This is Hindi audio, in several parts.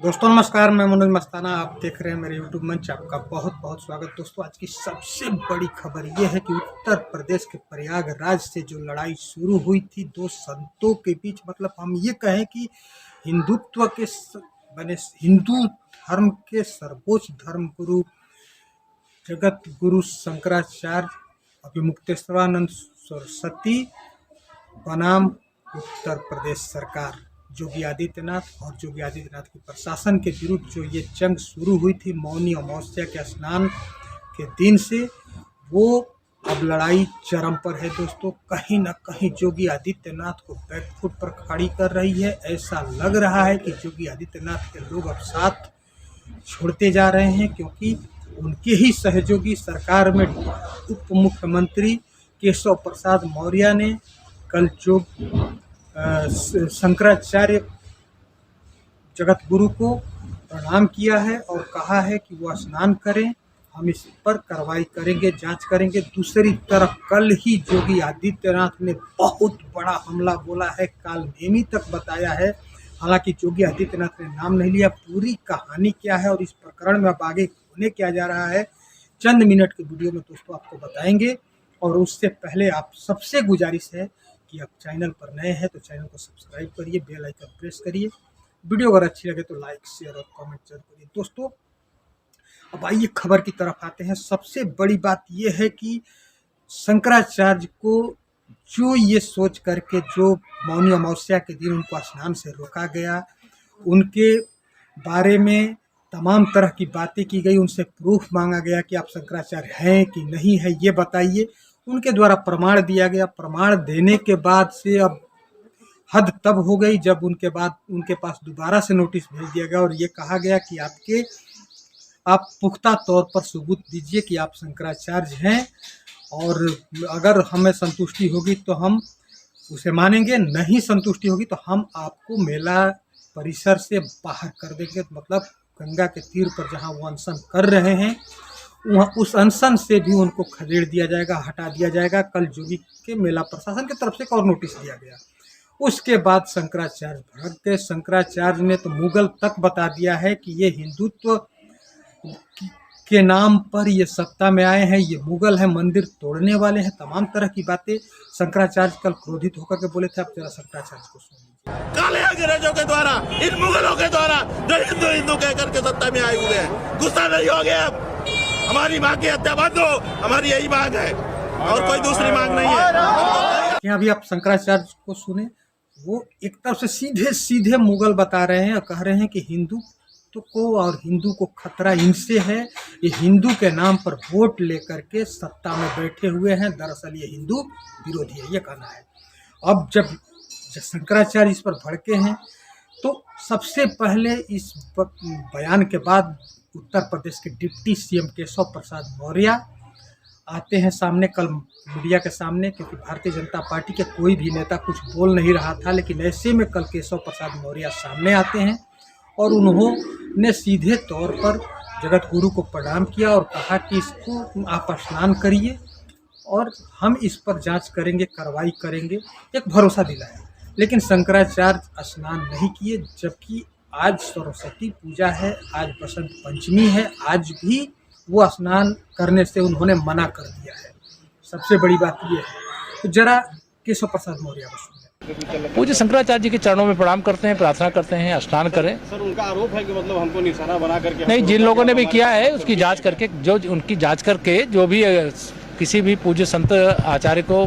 दोस्तों नमस्कार, मैं मनोज मस्ताना। आप देख रहे हैं मेरे यूट्यूब मंच। आपका बहुत बहुत स्वागत। दोस्तों आज की सबसे बड़ी खबर यह है कि उत्तर प्रदेश के प्रयागराज से जो लड़ाई शुरू हुई थी दो संतों के बीच, मतलब हम ये कहें कि हिंदुत्व के बने हिंदू धर्म के सर्वोच्च धर्म गुरु जगत गुरु शंकराचार्य अभिमुक्तेश्वरानंद सरस्वती बनाम उत्तर प्रदेश सरकार योगी आदित्यनाथ और योगी आदित्यनाथ के प्रशासन के विरुद्ध जो ये जंग शुरू हुई थी मौनी अमावस्या के स्नान के दिन से, वो अब लड़ाई चरम पर है। दोस्तों कहीं ना कहीं योगी आदित्यनाथ को बैकफुट पर खड़ी कर रही है। ऐसा लग रहा है कि योगी आदित्यनाथ के लोग अब साथ छोड़ते जा रहे हैं, क्योंकि उनके ही सहयोगी सरकार में उप मुख्यमंत्री केशव प्रसाद मौर्य ने कल जो शंकराचार्य जगत गुरु को प्रणाम किया है और कहा है कि वो स्नान करें, हम इस पर कार्रवाई करेंगे, जांच करेंगे। दूसरी तरफ कल ही योगी आदित्यनाथ ने बहुत बड़ा हमला बोला है, कालनेमी तक बताया है। हालांकि योगी आदित्यनाथ ने नाम नहीं लिया, पूरी कहानी क्या है और इस प्रकरण में अब आगे होने क्या जा रहा है चंद मिनट के वीडियो में दोस्तों आपको बताएंगे। और उससे पहले आप सबसे गुजारिश है कि आप चैनल पर नए हैं तो चैनल को सब्सक्राइब करिए, बेल आइकन प्रेस करिए। वीडियो अगर अच्छी लगे तो लाइक शेयर और कमेंट जरूर करिए। दोस्तों अब आइए खबर की तरफ आते हैं। सबसे बड़ी बात यह है कि शंकराचार्य को जो ये सोच करके जो मौनी अमावस्या के दिन उनको स्नान से रोका गया, उनके बारे में तमाम तरह की बातें की गई, उनसे प्रूफ मांगा गया कि आप शंकराचार्य हैं कि नहीं है ये बताइए। उनके द्वारा प्रमाण दिया गया। प्रमाण देने के बाद से अब हद तब हो गई जब उनके पास दोबारा से नोटिस भेज दिया गया और ये कहा गया कि आप पुख्ता तौर पर सबूत दीजिए कि आप शंकराचार्य हैं, और अगर हमें संतुष्टि होगी तो हम उसे मानेंगे, नहीं संतुष्टि होगी तो हम आपको मेला परिसर से बाहर कर देंगे। मतलब गंगा के तीर पर जहां वो अनशन कर रहे हैं वहाँ उस अनशन से भी उनको खदेड़ दिया जाएगा, हटा दिया जाएगा। कल योगी के मेला प्रशासन की तरफ से एक और नोटिस दिया गया। उसके बाद शंकराचार्य भड़क गए। शंकराचार्य ने तो मुगल तक बता दिया है कि ये हिंदुत्व के नाम पर ये सत्ता में आए हैं, ये मुगल हैं, मंदिर तोड़ने वाले हैं, तमाम तरह की बातें शंकराचार्य कल क्रोधित होकर के बोले थे। आप जरा शंकराचार्य को सुनिए। काले अंग्रेजों के द्वारा, इन मुगलों के द्वारा जो हिंदू हिंदू कह करके सत्ता में आए हुए हैं, गुस्सा नहीं हो गया? हमारी माँ की हत्या बंद हो, हमारी यही मांग है और कोई दूसरी मांग नहीं है। यहाँ भी आप शंकराचार्य को सुने, वो एक तरफ से सीधे सीधे मुगल बता रहे हैं और कह रहे हैं कि हिंदू को और हिंदू को खतरा इनसे है, ये हिंदू के नाम पर वोट लेकर के सत्ता में बैठे हुए हैं, दरअसल ये हिंदू विरोधी है, ये कहना है। अब जब शंकराचार्य इस पर भड़के हैं तो सबसे पहले इस बयान के बाद उत्तर प्रदेश के डिप्टी सीएम केशव प्रसाद मौर्य आते हैं सामने, कल मीडिया के सामने, क्योंकि भारतीय जनता पार्टी के कोई भी नेता कुछ बोल नहीं रहा था। लेकिन ऐसे में कल केशव प्रसाद मौर्य सामने आते हैं और उन्होंने सीधे तौर पर जगत गुरु को प्रणाम किया और कहा कि इसको आप स्नान करिए और हम इस पर जांच करेंगे, कार्रवाई करेंगे, एक भरोसा दिलाया। लेकिन शंकराचार्य स्नान नहीं किए, जबकि आज सरस्वती पूजा है, आज बसंत पंचमी है, आज भी वो स्नान करने से उन्होंने मना कर दिया है। सबसे बड़ी बात ये है। तो जरा केशव प्रसाद मौर्य को सुनिए। पूज्य शंकराचार्य जी के चरणों में प्रणाम करते हैं, प्रार्थना करते हैं, स्नान करें। सर उनका आरोप है कि मतलब हमको निशाना बना करके नहीं, जिन लोगों ने भी किया है उसकी जांच करके, जो उनकी जांच करके जो भी किसी भी पूज्य संत आचार्य को,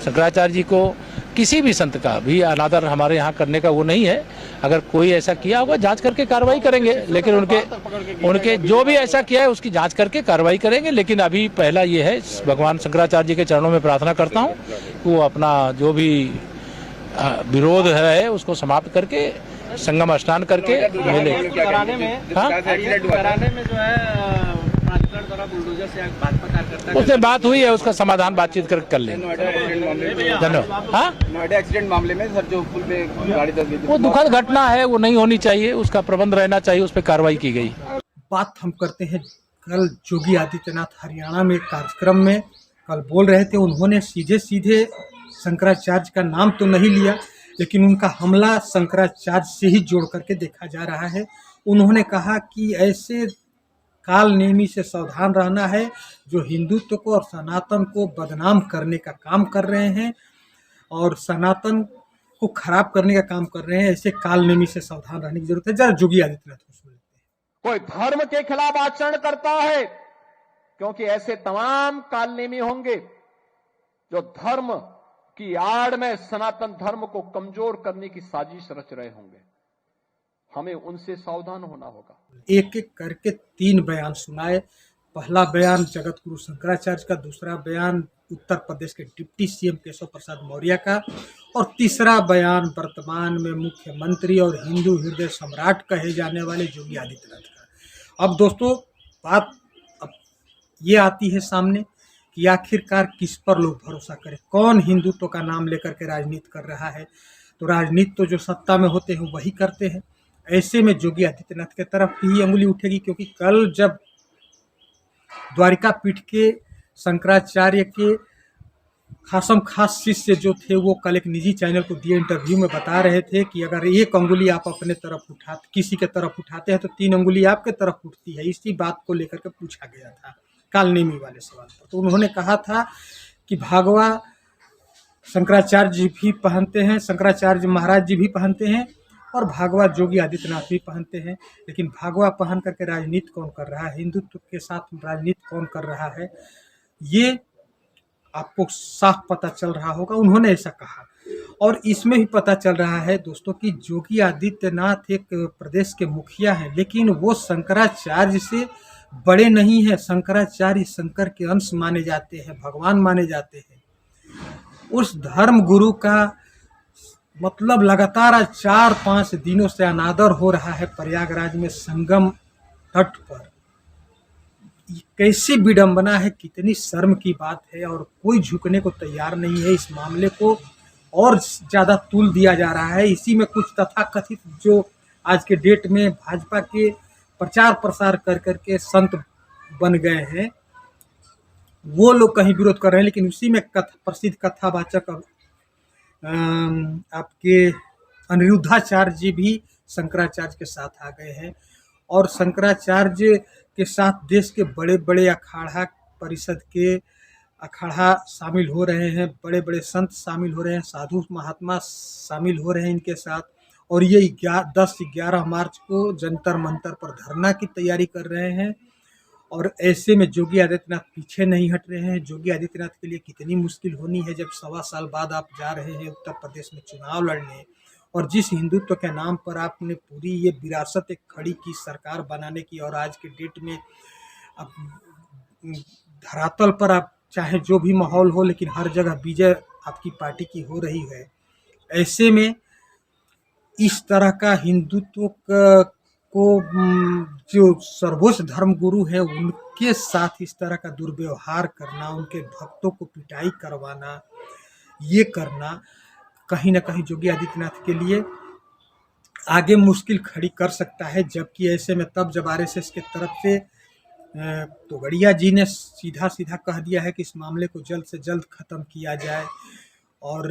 शंकराचार्य जी को, किसी भी संत का भी अनादर हमारे यहाँ करने का वो नहीं है। अगर कोई ऐसा किया होगा जांच करके कार्रवाई करेंगे, लेकिन उनके जो भी ऐसा किया है उसकी जांच करके कार्रवाई करेंगे। लेकिन अभी पहला ये है, भगवान शंकराचार्य जी के चरणों में प्रार्थना करता हूँ वो अपना जो भी विरोध है उसको समाप्त करके संगम स्नान करके मेले कराने में जो है उससे बात हुई है, उसका समाधान बातचीत कर लेंगे। धन्यवाद। हाँ, नोएडा एक्सीडेंट मामले में सर जो पुल पे गाड़ी दस गई, वो दुखद घटना है, वो नहीं होनी चाहिए, उसका प्रबंध रहना चाहिए, उस पर कार्रवाई की गई। बात हम करते हैं कल योगी आदित्यनाथ हरियाणा में कार्यक्रम में कल बोल रहे थे। उन्होंने सीधे सीधे शंकराचार्य का नाम तो नहीं लिया, लेकिन उनका हमला शंकराचार्य से ही जोड़ करके देखा जा रहा है। उन्होंने कहा कि ऐसे काल नेमी से सावधान रहना है जो हिंदुत्व को और सनातन को बदनाम करने का काम कर रहे हैं और सनातन को खराब करने का काम कर रहे हैं। ऐसे काल नेमी से सावधान रहने की जरूरत है। जरा योगी आदित्यनाथ को सुन लेते हैं। कोई धर्म के खिलाफ आचरण करता है, क्योंकि ऐसे तमाम कालनेमी होंगे जो धर्म की आड़ में सनातन धर्म को कमजोर करने की साजिश रच रहे होंगे। हमें उनसे सावधान होना होगा। एक एक करके 3 बयान सुनाए। पहला बयान जगत गुरु शंकराचार्य का, दूसरा बयान उत्तर प्रदेश के डिप्टी सीएम केशव प्रसाद मौर्य का और तीसरा बयान वर्तमान में मुख्यमंत्री और हिंदू हृदय सम्राट कहे जाने वाले योगी आदित्यनाथ का। अब दोस्तों बात अब ये आती है सामने कि आखिरकार किस पर लोग भरोसा करें, कौन हिंदुत्व का नाम लेकर के राजनीति कर रहा है। तो राजनीति तो जो सत्ता में होते हैं वही करते हैं। ऐसे में योगी आदित्यनाथ की तरफ ही अंगुली उठेगी, क्योंकि कल जब द्वारिका पीठ के शंकराचार्य के खासम खास शिष्य जो थे वो कल एक निजी चैनल को दिए इंटरव्यू में बता रहे थे कि अगर एक अंगुली आप अपने तरफ उठाते, किसी के तरफ उठाते हैं तो 3 अंगुली आपके तरफ उठती है। इसी बात को लेकर के पूछा गया था कालनेमी वाले सवाल पर। तो उन्होंने कहा था कि भागवा शंकराचार्य जी भी पहनते हैं, शंकराचार्य महाराज जी भी पहनते हैं और भागवा योगी आदित्यनाथ भी पहनते हैं, लेकिन भागवा पहन करके राजनीति कौन कर रहा है, हिंदुत्व के साथ राजनीति कौन कर रहा है, ये आपको साफ पता चल रहा होगा। उन्होंने ऐसा कहा और इसमें भी पता चल रहा है दोस्तों कि योगी आदित्यनाथ एक प्रदेश के मुखिया हैं, लेकिन वो शंकराचार्य से बड़े नहीं हैं। शंकराचार्य शंकर के अंश माने जाते हैं, भगवान माने जाते हैं। उस धर्म गुरु का मतलब लगातार 4-5 दिनों से अनादर हो रहा है प्रयागराज में संगम तट पर। कैसी विडंबना है, कितनी शर्म की बात है और कोई झुकने को तैयार नहीं है। इस मामले को और ज़्यादा तूल दिया जा रहा है। इसी में कुछ तथाकथित जो आज के डेट में भाजपा के प्रचार प्रसार कर करके संत बन गए हैं, वो लोग कहीं विरोध कर रहे हैं, लेकिन उसी में प्रसिद्ध कथावाचक आपके अनिरुद्धाचार्य जी भी शंकराचार्य के साथ आ गए हैं और शंकराचार्य के साथ देश के बड़े बड़े अखाड़ा परिषद के अखाड़ा शामिल हो रहे हैं, बड़े बड़े संत शामिल हो रहे हैं, साधु महात्मा शामिल हो रहे हैं इनके साथ। और ये 10-11 मार्च को जंतर मंतर पर धरना की तैयारी कर रहे हैं और ऐसे में योगी आदित्यनाथ पीछे नहीं हट रहे हैं। योगी आदित्यनाथ के लिए कितनी मुश्किल होनी है जब 1.25 साल बाद आप जा रहे हैं उत्तर प्रदेश में चुनाव लड़ने और जिस हिंदुत्व के नाम पर आपने पूरी ये विरासत एक खड़ी की सरकार बनाने की, और आज के डेट में अब धरातल पर आप चाहे जो भी माहौल हो लेकिन हर जगह विजय आपकी पार्टी की हो रही है। ऐसे में इस तरह का हिंदुत्व को जो सर्वोच्च धर्म गुरु है उनके साथ इस तरह का दुर्व्यवहार करना, उनके भक्तों को पिटाई करवाना, ये करना कहीं ना कहीं योगी आदित्यनाथ के लिए आगे मुश्किल खड़ी कर सकता है। जबकि ऐसे में तब जब आरएसएस के तरफ से तोगड़िया जी ने सीधा सीधा कह दिया है कि इस मामले को जल्द से जल्द ख़त्म किया जाए और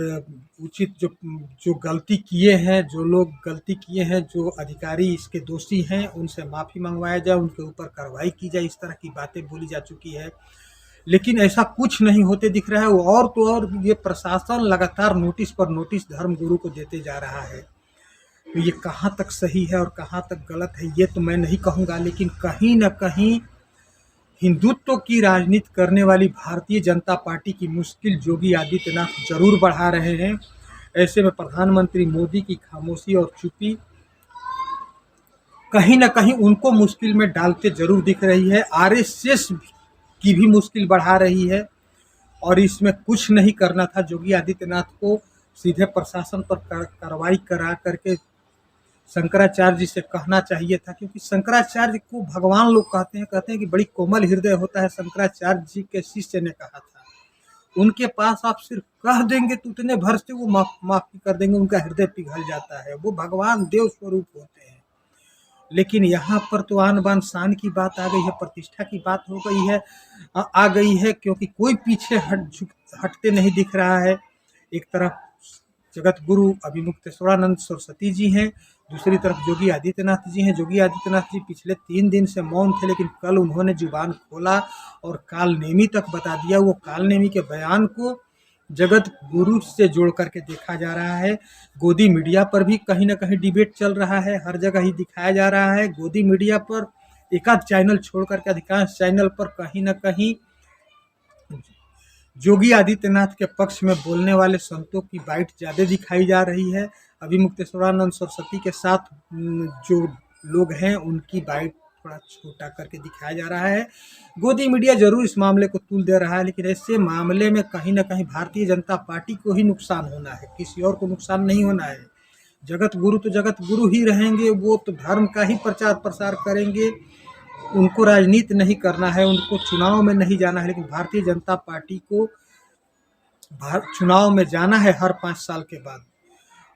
उचित जो गलती किए हैं, जो लोग गलती किए हैं, जो अधिकारी इसके दोषी हैं, उनसे माफ़ी मंगवाया जाए, उनके ऊपर कार्रवाई की जाए। इस तरह की बातें बोली जा चुकी है, लेकिन ऐसा कुछ नहीं होते दिख रहा है। और तो और ये प्रशासन लगातार नोटिस पर नोटिस धर्म गुरु को देते जा रहा है। तो ये कहाँ तक सही है और कहाँ तक गलत है ये तो मैं नहीं कहूँगा, लेकिन कहीं ना कहीं हिंदुत्व की राजनीति करने वाली भारतीय जनता पार्टी की मुश्किल योगी आदित्यनाथ जरूर बढ़ा रहे हैं। ऐसे में प्रधानमंत्री मोदी की खामोशी और चुप्पी कहीं ना कहीं उनको मुश्किल में डालते जरूर दिख रही है। आरएसएस की भी मुश्किल बढ़ा रही है और इसमें कुछ नहीं करना था। योगी आदित्यनाथ को सीधे प्रशासन पर कार्रवाई करा करके शंकराचार्य जी से कहना चाहिए था, क्योंकि शंकराचार्य को भगवान लोग कहते हैं कि बड़ी कोमल हृदय होता है। शंकराचार्य जी के शिष्य ने कहा था, उनके पास आप सिर्फ कह देंगे तो उतने भर से वो माफी कर देंगे, उनका हृदय पिघल जाता है। वो भगवान देव स्वरूप होते हैं। लेकिन यहाँ पर तो आन बान शान की बात आ गई है, प्रतिष्ठा की बात हो गई है, आ गई है, क्योंकि कोई पीछे हटते नहीं दिख रहा है। एक तरफ जगत गुरु अभिमुक्तेश्वरानंद सरस्वती जी हैं, दूसरी तरफ योगी आदित्यनाथ जी हैं। योगी आदित्यनाथ जी पिछले 3 दिन से मौन थे, लेकिन कल उन्होंने जुबान खोला और कालनेमी तक बता दिया। वो कालनेमी के बयान को जगत गुरु से जोड़ करके देखा जा रहा है। गोदी मीडिया पर भी कहीं ना कहीं डिबेट चल रहा है, हर जगह ही दिखाया जा रहा है। गोदी मीडिया पर एकाध चैनल छोड़ करके अधिकांश चैनल पर कहीं ना कहीं योगी आदित्यनाथ के पक्ष में बोलने वाले संतों की बाइट ज़्यादा दिखाई जा रही है। अभी मुक्तेश्वरानंद सरस्वती के साथ जो लोग हैं उनकी बाइट थोड़ा छोटा करके दिखाया जा रहा है। गोदी मीडिया जरूर इस मामले को तूल दे रहा है, लेकिन ऐसे मामले में कहीं ना कहीं भारतीय जनता पार्टी को ही नुकसान होना है, किसी और को नुकसान नहीं होना है। जगत गुरु तो जगत गुरु ही रहेंगे, वो तो धर्म का ही प्रचार प्रसार करेंगे। उनको राजनीति नहीं करना है, उनको चुनाव में नहीं जाना है, लेकिन भारतीय जनता पार्टी को चुनाव में जाना है हर 5 साल के बाद।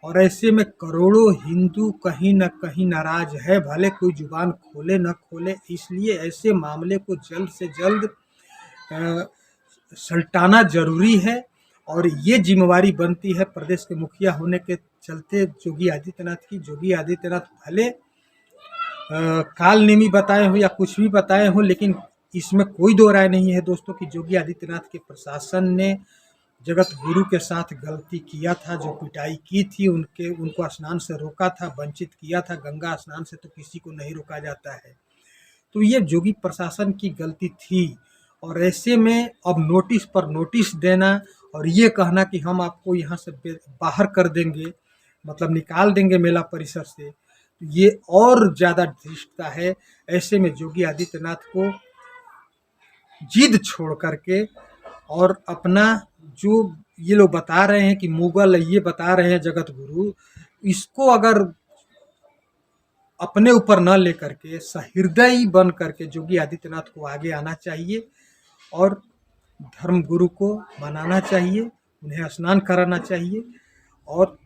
और ऐसे में करोड़ों हिंदू कहीं न कहीं नाराज है, भले कोई जुबान खोले न खोले। इसलिए ऐसे मामले को जल्द से जल्द सल्टाना जरूरी है और ये जिम्मेवारी बनती है प्रदेश के मुखिया होने के चलते योगी आदित्यनाथ की। योगी आदित्यनाथ भले कालनेमी बताए हो या कुछ भी बताए हो, लेकिन इसमें कोई दो राय नहीं है दोस्तों कि योगी आदित्यनाथ के प्रशासन ने जगत गुरु के साथ गलती किया था। जो पिटाई की थी, उनको स्नान से रोका था, वंचित किया था। गंगा स्नान से तो किसी को नहीं रोका जाता है, तो ये योगी प्रशासन की गलती थी। और ऐसे में अब नोटिस पर नोटिस देना और ये कहना कि हम आपको यहाँ से बाहर कर देंगे, मतलब निकाल देंगे मेला परिसर से, तो ये और ज़्यादा धृष्टता है। ऐसे में योगी आदित्यनाथ को जिद छोड़ करके और अपना जो ये लोग बता रहे हैं कि मुगल, ये बता रहे हैं जगत गुरु, इसको अगर अपने ऊपर न लेकर के सहृदयी बन करके योगी आदित्यनाथ को आगे आना चाहिए और धर्म गुरु को मनाना चाहिए, उन्हें स्नान कराना चाहिए और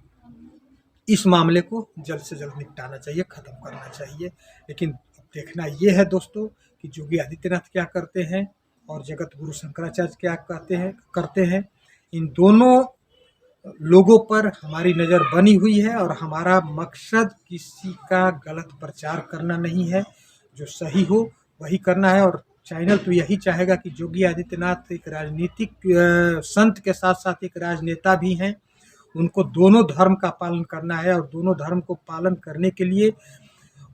इस मामले को जल्द से जल्द निपटाना चाहिए, ख़त्म करना चाहिए। लेकिन देखना ये है दोस्तों कि योगी आदित्यनाथ क्या करते हैं और जगत गुरु शंकराचार्य क्या करते हैं। इन दोनों लोगों पर हमारी नज़र बनी हुई है और हमारा मकसद किसी का गलत प्रचार करना नहीं है, जो सही हो वही करना है। और चैनल तो यही चाहेगा कि योगी आदित्यनाथ एक राजनीतिक संत के साथ साथ एक राजनेता भी हैं। उनको दोनों धर्म का पालन करना है और दोनों धर्म को पालन करने के लिए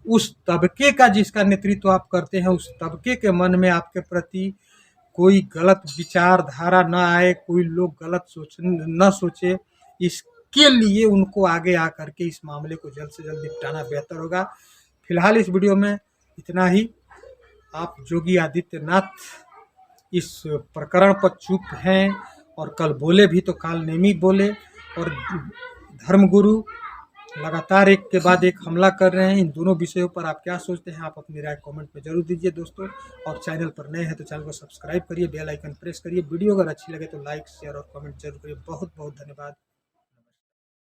उस तबके का जिसका नेतृत्व आप करते हैं, उस तबके के मन में आपके प्रति कोई गलत विचारधारा न आए, कोई लोग गलत न सोचे। इसके लिए उनको आगे आकर के इस मामले को जल्द से जल्द निपटाना बेहतर होगा। फिलहाल इस वीडियो में इतना ही। आप योगी आदित्यनाथ इस प्रकरण पर चुप हैं और कल बोले भी तो कालनेमी बोले, और धर्मगुरु लगातार एक के बाद एक हमला कर रहे हैं। इन दोनों विषयों पर आप क्या सोचते हैं, आप अपनी राय कमेंट में जरूर दीजिए दोस्तों। और चैनल पर नए हैं तो चैनल को सब्सक्राइब करिए, बेल आइकन प्रेस करिए। वीडियो अगर अच्छी लगे तो लाइक, शेयर और कमेंट जरूर करिए। बहुत बहुत धन्यवाद।